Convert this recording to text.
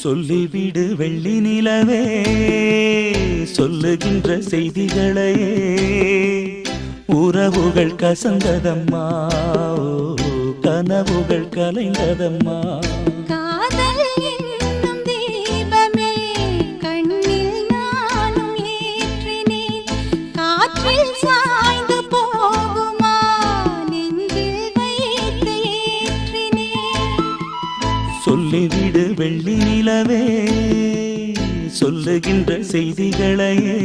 சொல்லிவிடு வெள்ளி நிலவே சொல்லுகின்ற செய்திகளையே உறவுகள் கசந்ததம்மா கனவுகள் கலைந்ததம்மா காதல் என்னும் தீபமே கண்ணில் நானும் ஏற்றினேன் காற்றில் சாய்ந்து போகுமா நெஞ்சில் வைத்து ஏற்றினேன் சொல்லிவிடு வெள்ளி நிலவே சொல்லுகின்ற செய்திகளையே